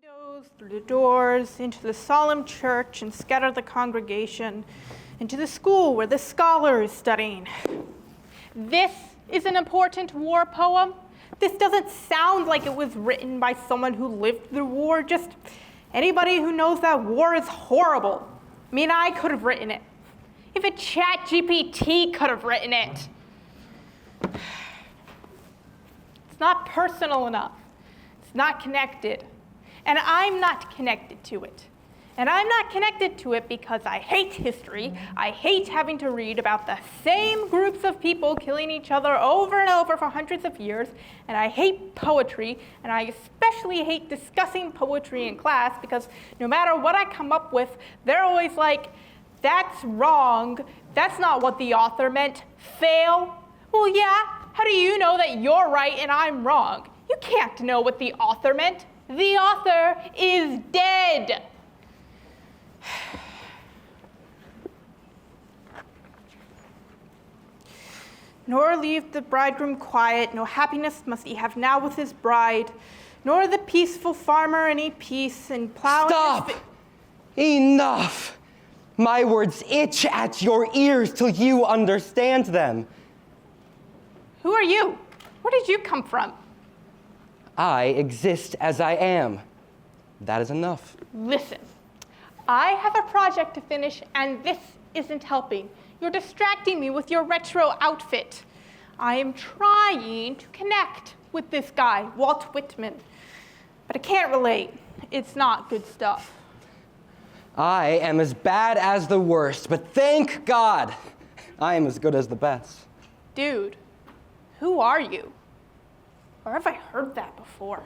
windows, through the doors, into the solemn church, and scatter the congregation, into the school where the scholar is studying. This is an important war poem. This doesn't sound like it was written by someone who lived through war, just anybody who knows that war is horrible. I mean, I could have written it. If a ChatGPT could have written it. It's not personal enough. It's not connected. And I'm not connected to it. And I'm not connected to it because I hate history. I hate having to read about the same groups of people killing each other over and over for hundreds of years. And I hate poetry. And I especially hate discussing poetry in class because no matter what I come up with, they're always like, that's wrong. That's not what the author meant. Fail. Well, yeah. How do you know that you're right and I'm wrong? You can't know what the author meant. The author is dead. Nor leave the bridegroom quiet, no happiness must he have now with his bride, nor the peaceful farmer any peace in plowing. Stop! Enough! My words itch at your ears till you understand them. Who are you? Where did you come from? I exist as I am. That is enough. Listen, I have a project to finish, and this isn't helping. You're distracting me with your retro outfit. I am trying to connect with this guy, Walt Whitman, but I can't relate. It's not good stuff. I am as bad as the worst, but thank God I am as good as the best. Dude, who are you? Or have I heard that before?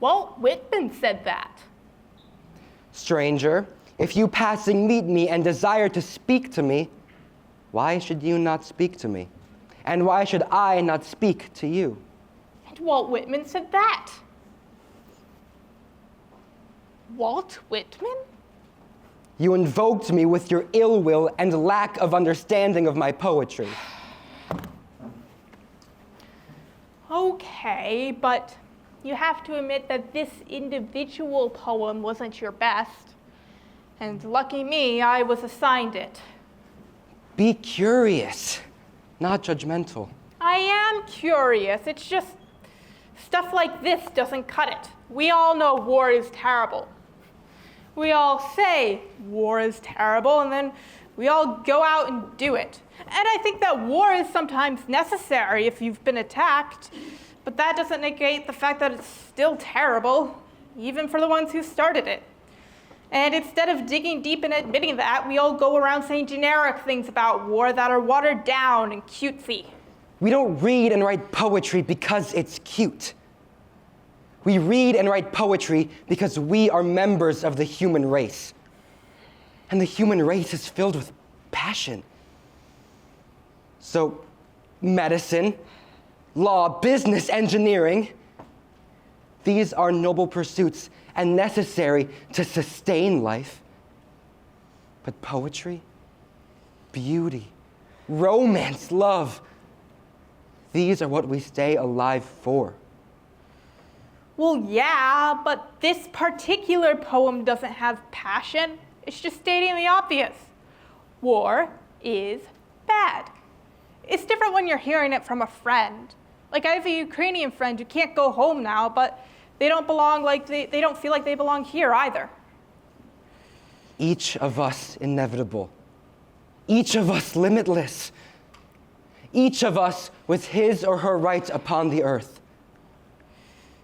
Walt Whitman said that. Stranger, if you passing meet me and desire to speak to me, why should you not speak to me? And why should I not speak to you? And Walt Whitman said that. Walt Whitman? You invoked me with your ill will and lack of understanding of my poetry. Okay, but you have to admit that this individual poem wasn't your best. And lucky me, I was assigned it. Be curious, not judgmental. I am curious. It's just stuff like this doesn't cut it. We all know war is terrible. We all say war is terrible, and then we all go out and do it. And I think that war is sometimes necessary if you've been attacked, but that doesn't negate the fact that it's still terrible, even for the ones who started it. And instead of digging deep and admitting that, we all go around saying generic things about war that are watered down and cutesy. We don't read and write poetry because it's cute. We read and write poetry because we are members of the human race. And the human race is filled with passion. So, medicine, law, business, engineering, these are noble pursuits and necessary to sustain life. But poetry, beauty, romance, love, these are what we stay alive for. Well, yeah, but this particular poem doesn't have passion. It's just stating the obvious. War is bad. It's different when you're hearing it from a friend. Like, I have a Ukrainian friend who can't go home now, but they don't belong like they don't feel like they belong here either. Each of us inevitable. Each of us limitless. Each of us with his or her rights upon the earth.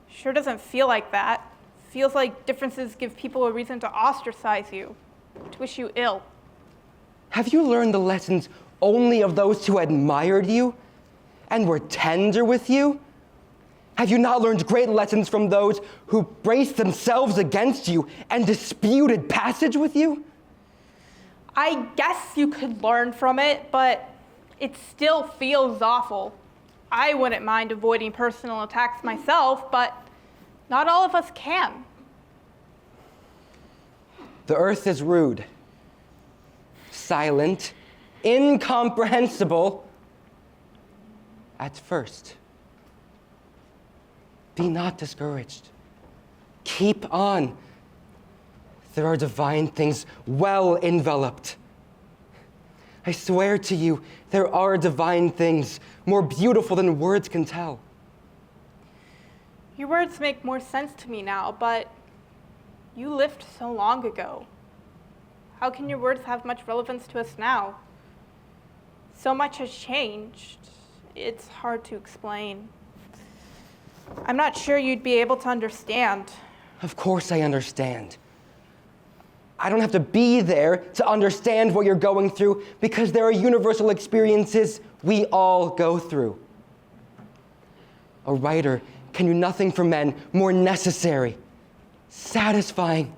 Sure doesn't feel like that. Feels like differences give people a reason to ostracize you, to wish you ill. Have you learned the lessons only of those who admired you and were tender with you? Have you not learned great lessons from those who braced themselves against you and disputed passage with you? I guess you could learn from it, but it still feels awful. I wouldn't mind avoiding personal attacks myself, but not all of us can. The earth is rude, silent, incomprehensible at first. Be not discouraged. Keep on. There are divine things well enveloped. I swear to you, there are divine things more beautiful than words can tell. Your words make more sense to me now, but you lived so long ago. How can your words have much relevance to us now? So much has changed. It's hard to explain. I'm not sure you'd be able to understand. Of course I understand. I don't have to be there to understand what you're going through because there are universal experiences we all go through. A writer can do nothing for men more necessary, satisfying,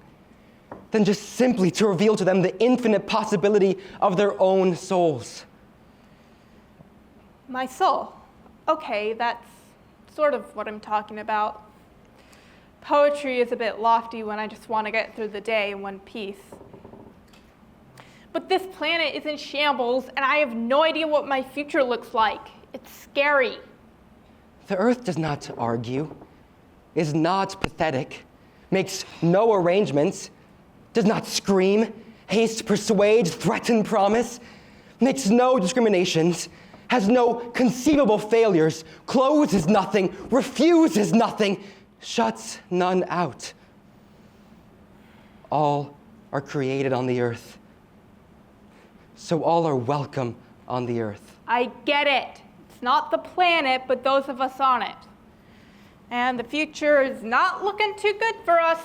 than just simply to reveal to them the infinite possibility of their own souls. My soul. Okay, that's sort of what I'm talking about. Poetry is a bit lofty when I just want to get through the day in one piece. But this planet is in shambles, and I have no idea what my future looks like. It's scary. The earth does not argue, is not pathetic, makes no arrangements, does not scream, haste, persuade, threaten, promise, makes no discriminations, has no conceivable failures, closes nothing, refuses nothing, shuts none out. All are created on the earth, so all are welcome on the earth. I get it. It's not the planet, but those of us on it. And the future is not looking too good for us.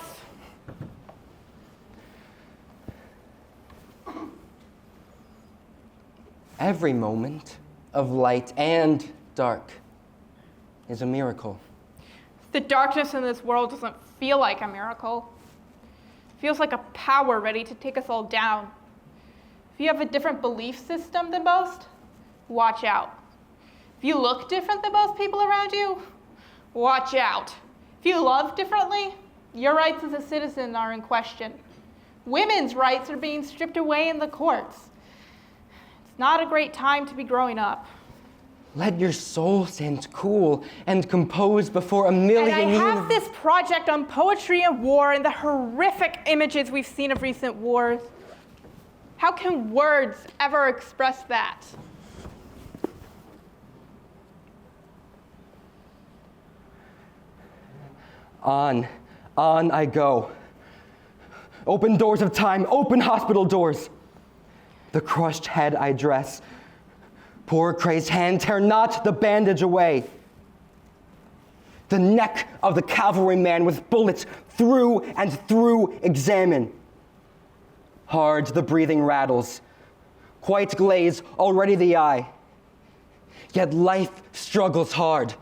Every moment of light and dark is a miracle. The darkness in this world doesn't feel like a miracle. It feels like a power ready to take us all down. If you have a different belief system than most, watch out. If you look different than most people around you, watch out. If you love differently, your rights as a citizen are in question. Women's rights are being stripped away in the courts. It's not a great time to be growing up. Let your soul stand cool and compose before a million And I have this project on poetry and war and the horrific images we've seen of recent wars. How can words ever express that? On I go. Open doors of time, open hospital doors. The crushed head I dress. Poor crazed hand, tear not the bandage away. The neck of the cavalryman with bullets through and through examine. Hard the breathing rattles, quite glaze already the eye. Yet life struggles hard.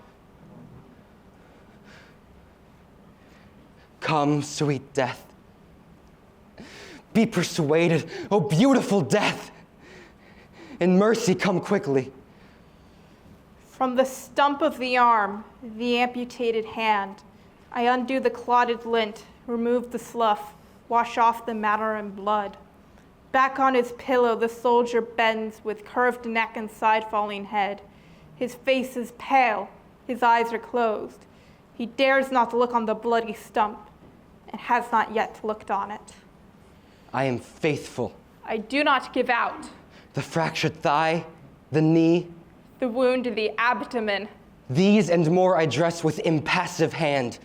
Come, sweet death. Be persuaded, O beautiful death. In mercy, come quickly. From the stump of the arm, the amputated hand, I undo the clotted lint, remove the slough, wash off the matter and blood. Back on his pillow, the soldier bends with curved neck and side-falling head. His face is pale, his eyes are closed. He dares not look on the bloody stump, and has not yet looked on it. I am faithful. I do not give out. The fractured thigh, the knee, The wound in the abdomen. these and more I dress with impassive hand.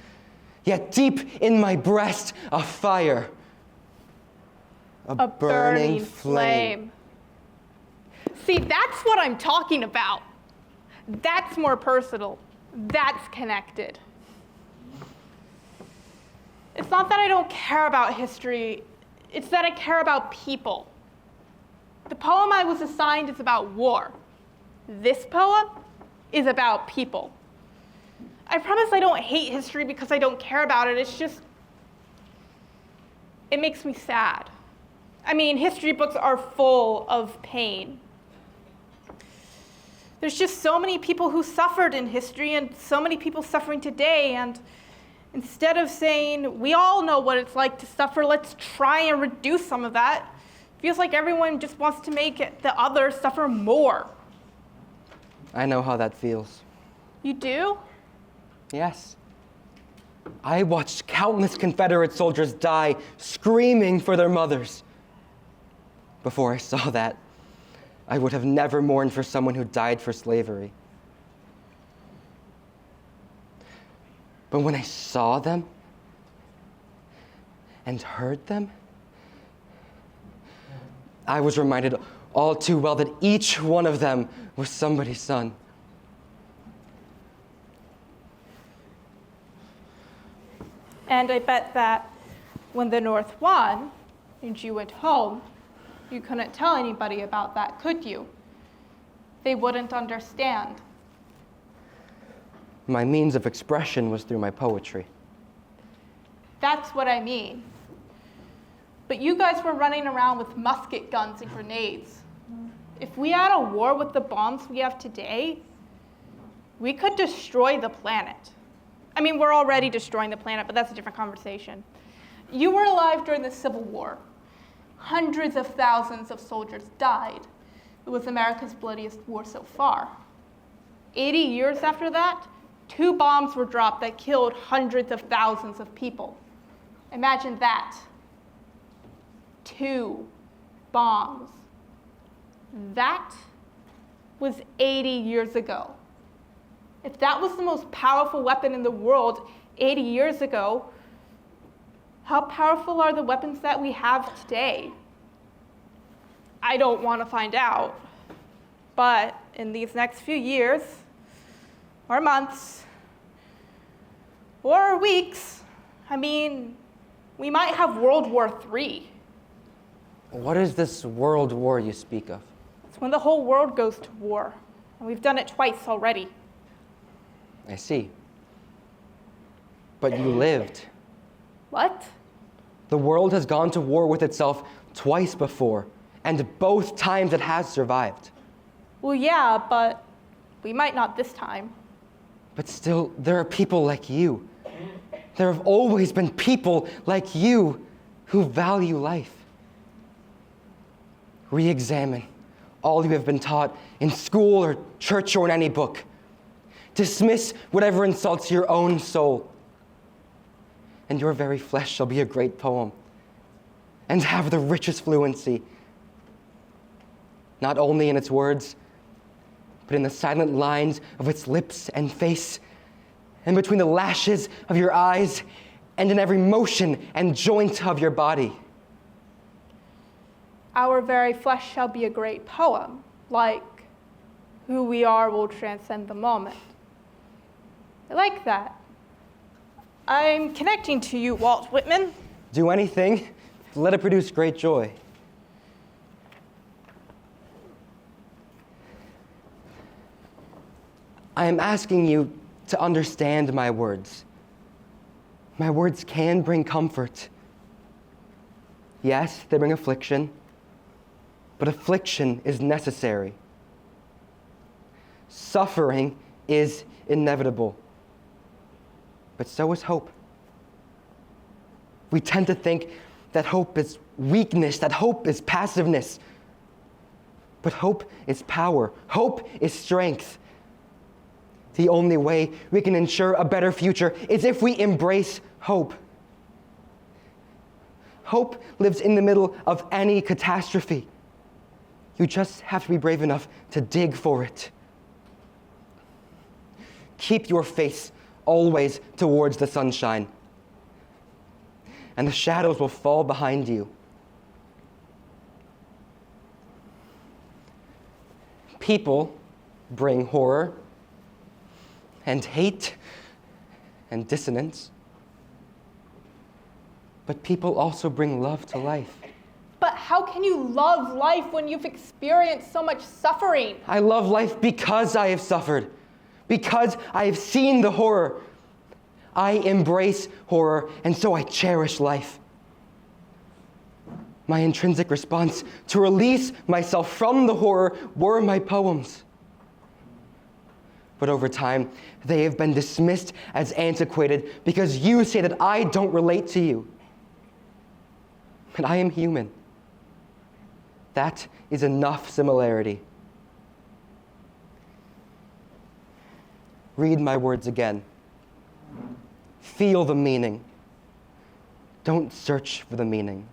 Yet deep in my breast a fire, a burning flame. See, that's what I'm talking about. That's more personal. That's connected. It's not that I don't care about history, it's that I care about people. The poem I was assigned is about war. This poem is about people. I promise I don't hate history because I don't care about it. It's just, it makes me sad. I mean, history books are full of pain. There's just so many people who suffered in history and so many people suffering today, and instead of saying, we all know what it's like to suffer, let's try and reduce some of that, it feels like everyone just wants to make the others suffer more. I know how that feels. You do? Yes. I watched countless Confederate soldiers die screaming for their mothers. Before I saw that, I would have never mourned for someone who died for slavery. But when I saw them and heard them, I was reminded all too well that each one of them was somebody's son. And I bet that when the North won and you went home, you couldn't tell anybody about that, could you? They wouldn't understand. My means of expression was through my poetry. That's what I mean. But you guys were running around with musket guns and grenades. If we had a war with the bombs we have today, we could destroy the planet. I mean, we're already destroying the planet, but that's a different conversation. You were alive during the Civil War. Hundreds of thousands of soldiers died. It was America's bloodiest war so far. 80 years after that, 2 bombs were dropped that killed hundreds of thousands of people. Imagine that. 2 bombs. That was 80 years ago. If that was the most powerful weapon in the world 80 years ago, how powerful are the weapons that we have today? I don't want to find out. But in these next few years, or months, or weeks, I mean, we might have World War III. What is this world war you speak of? It's when the whole world goes to war. And we've done it twice already. I see. But you lived. What? The world has gone to war with itself twice before, and both times it has survived. Well, yeah, but we might not this time. But still, there are people like you. There have always been people like you who value life. Re-examine all you have been taught in school or church or in any book. Dismiss whatever insults your own soul. And your very flesh shall be a great poem and have the richest fluency, not only in its words, but in the silent lines of its lips and face, and between the lashes of your eyes, and in every motion and joint of your body. Our very flesh shall be a great poem, like who we are will transcend the moment. I like that. I'm connecting to you, Walt Whitman. Do anything, let it produce great joy. I am asking you to understand my words. My words can bring comfort. Yes, they bring affliction, but affliction is necessary. Suffering is inevitable, but so is hope. We tend to think that hope is weakness, that hope is passiveness. But hope is power. Hope is strength. The only way we can ensure a better future is if we embrace hope. Hope lives in the middle of any catastrophe. You just have to be brave enough to dig for it. Keep your face always towards the sunshine, and the shadows will fall behind you. People bring horror and hate and dissonance, but people also bring love to life. But how can you love life when you've experienced so much suffering? I love life because I have suffered, because I have seen the horror. I embrace horror, and so I cherish life. My intrinsic response to release myself from the horror were my poems. But over time, they have been dismissed as antiquated because you say that I don't relate to you. But I am human. That is enough similarity. Read my words again. Feel the meaning. Don't search for the meaning.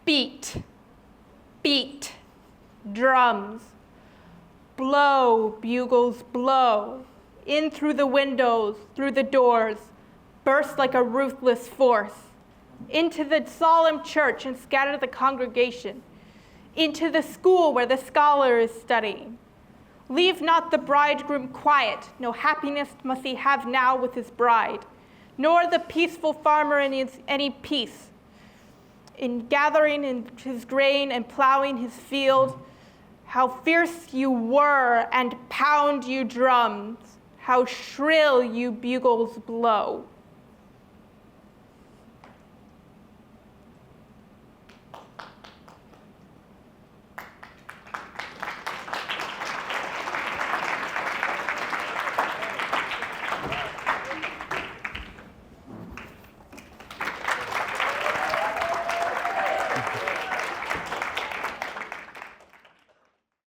Beat, beat, drums. Blow, bugles, blow. In through the windows, through the doors, burst like a ruthless force. Into the solemn church and scatter the congregation. Into the school where the scholar is studying. Leave not the bridegroom quiet, no happiness must he have now with his bride, nor the peaceful farmer any peace. In gathering in his grain and plowing his field, how fierce you whir and pound you drums, how shrill you bugles blow.